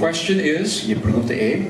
question is, E a pergunta é: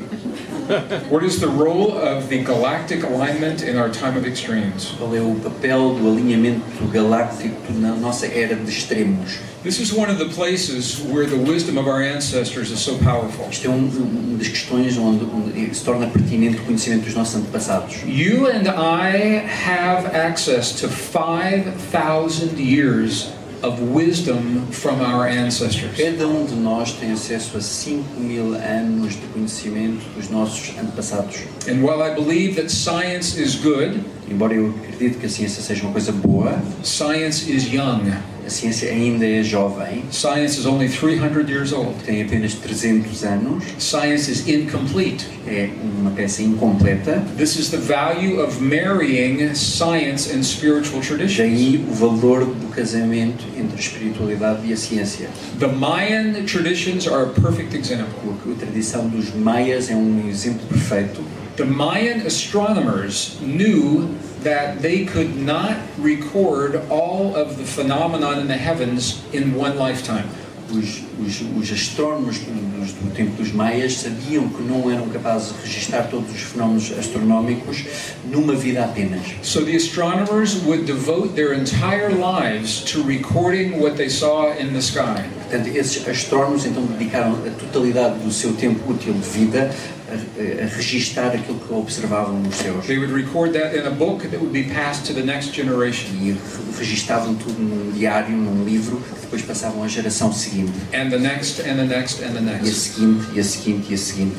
what is the role of the galactic alignment in our time of extremes? qual é o papel do alinhamento galáctico na nossa era de extremos? This is one of the places where the wisdom of our ancestors is so powerful. Isto é uma das questões onde se torna pertinente o conhecimento dos nossos antepassados. You and I have access to 5,000 years of wisdom from our ancestors. Cada de nós tem acesso a 5.000 anos de conhecimento dos nossos antepassados. And while I believe that science is good, Embora eu acredite que a ciência seja uma coisa boa, science is young. a ciência ainda é jovem, Science is only 300 years old. tem apenas 300 anos, Science is incomplete. é uma peça incompleta. This is the value of marrying science and spiritual traditions. Daí o valor do casamento entre a espiritualidade e a ciência. The Mayan traditions are a perfect example. A tradição dos maias é um exemplo perfeito. The Mayan astronomers knew that they could not record all of the phenomenon in the heavens in one lifetime. Os astrónomos do tempo dos maias sabiam que não eram capazes de registrar todos os fenómenos astronómicos numa vida apenas. So the astronomers would devote their entire lives to recording what they saw in the sky. Portanto, esses astrónomos então dedicaram a totalidade do seu tempo útil de vida a registar aquilo que observavam nos céus. They would record that in a book that would be passed to the next generation. E registavam tudo num diário, num livro, que depois passavam à geração seguinte. And the next, and the next, and the E a next. seguinte, e a seguinte, e a seguinte.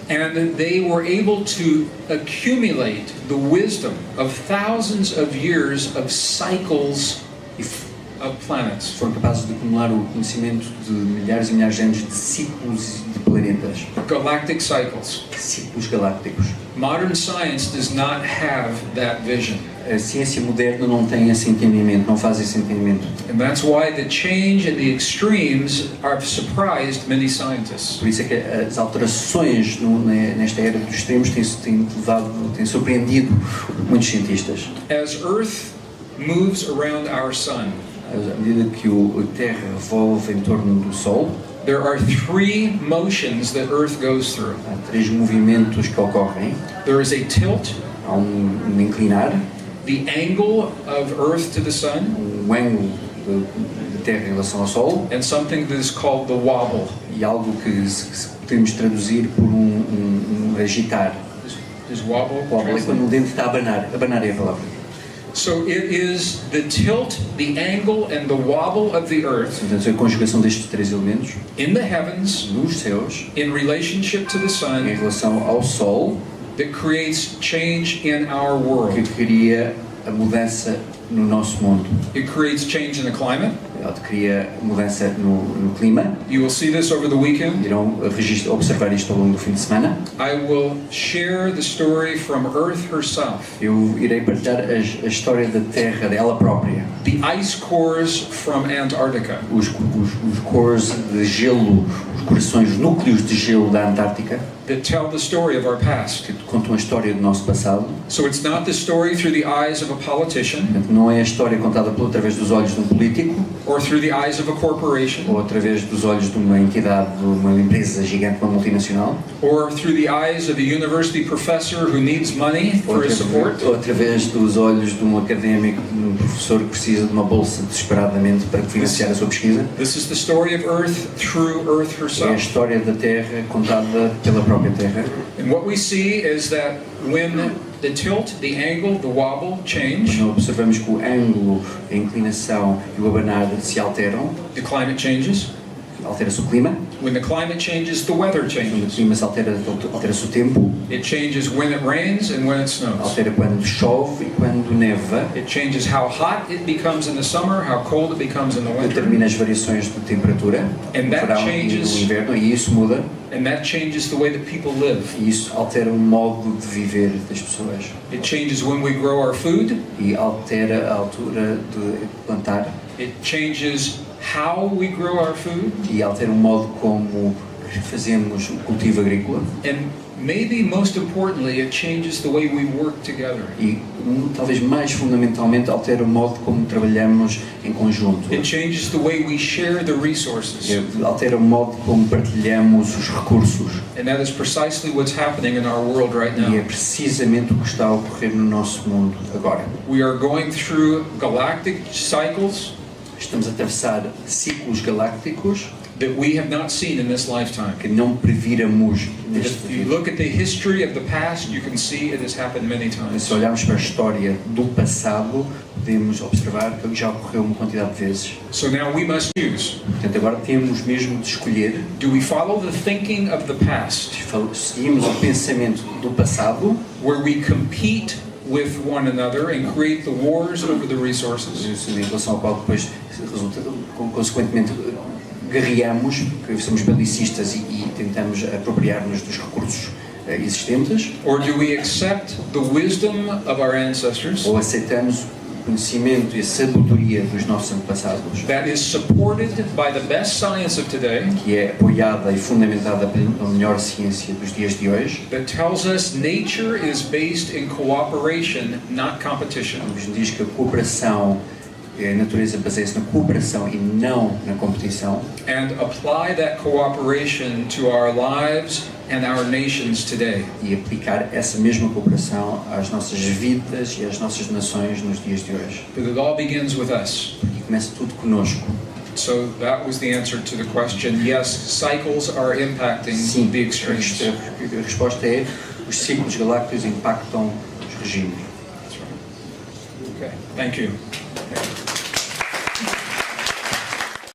And they were able to accumulate the wisdom of thousands of years of cycles of planets. Foram capazes de acumular o conhecimento de milhares e milhares de anos de ciclos de planetas, Galactic cycles. ciclos galácticos. Modern science does not have that vision. A ciência moderna não tem esse entendimento, não faz esse entendimento. And that's why the change in the extremes have surprised many scientists. Por isso é que as alterações nesta era dos extremos têm surpreendido muitos cientistas. As Earth moves around our sun, À medida que a Terra revolve em torno do Sol, there are three motions that Earth goes through. há 3 movimentos que ocorrem. There is a tilt, Há um inclinar, the angle of Earth to the sun, ângulo da Terra em relação ao Sol, and something that is called the wobble. e algo que podemos traduzir por um agitar. Is wobble? O é quando o dente está a abanar. Abanar é a palavra. So it is the tilt, the angle, and the wobble of the Earth Portanto, a conjugação destes 3 elementos in the heavens nos céus, in relationship to the em sun relação ao Sol, that creates change in our que world. cria a mudança no nosso mundo. It creates change in the climate. Ela cria mudança no clima. You will see this over the weekend. Irão observar isto ao longo do fim de semana. I will share the story from Earth herself. Eu irei partilhar a história da Terra, dela própria. The ice cores from Antarctica. Os cores de gelo, os corações, os núcleos de gelo da Antártica, That tell the story of our past. que contam a história do nosso passado. So it's not the story through the eyes of a politician Portanto, não é a história contada através dos olhos de um político or through the eyes of a corporation ou através dos olhos de uma entidade, de uma empresa gigante, uma multinacional, or through the eyes of a university professor who needs money for his support. ou através dos olhos de um académico, de um professor que precisa de uma bolsa desesperadamente para financiar a sua pesquisa. This is the story of Earth through Earth É a herself. história da Terra contada pela própria Terra. And what we see is that when the tilt, the angle, the wobble change, Quando observamos que o ângulo, a inclinação e o abanar se alteram, the climate changes. altera-se o clima. When the climate changes, the weather Quando o changes. clima se altera, altera-se o tempo. It changes when it rains and when it snows. Altera quando chove e quando neva. It changes how hot it becomes in the summer, how cold it becomes in the winter. Determina as variações de temperatura And no that verão e changes- no inverno, e isso muda. And that changes the way that people live. E isso altera o modo de viver das pessoas. It changes when we grow our food. E altera a altura de plantar. It changes how we grow our food. E altera o modo como fazemos o cultivo agrícola. And maybe most importantly, it changes the way we work together. E talvez mais fundamentalmente altera o modo como trabalhamos em conjunto. It changes the way we share the resources. Altera o modo como partilhamos os recursos. And that is precisely what's happening in our world right E é now. precisamente o que está a ocorrer no nosso mundo agora. We are going through galactic cycles Estamos a atravessar ciclos galácticos that we have not seen in this lifetime. que não previramos nesta If you vida. look at the history of the past, you can see it has happened many times. Se olharmos para a história do passado, podemos observar que já ocorreu uma quantidade de vezes. So now we must choose. Portanto, agora temos mesmo de escolher. Do we follow the thinking of the past, Seguimos o pensamento do passado, where we compete with one another and create the wars over the resources? em relação ao qual depois resulta, consequentemente, guerreamos, porque somos belicistas e tentamos apropriar-nos dos recursos existentes, Or do we accept the wisdom of our ancestors ou aceitamos o conhecimento e a sabedoria dos nossos antepassados, that is supported by the best science of today, que é apoiada e fundamentada pela melhor ciência dos dias de hoje, that tells us nature is based in cooperation, not competition? que nos diz que a cooperação, a natureza baseia-se na cooperação e não na competição, And apply that cooperation to our lives and our nations today. e aplicar essa mesma cooperação às nossas vidas e às nossas nações nos dias de hoje. But it all begins with us. E começa tudo conosco. So that was the answer to the question. Yes, cycles are impacting Sim, the extremes. a resposta é: os ciclos galácticos impactam os regimes. That's right. Okay, thank you.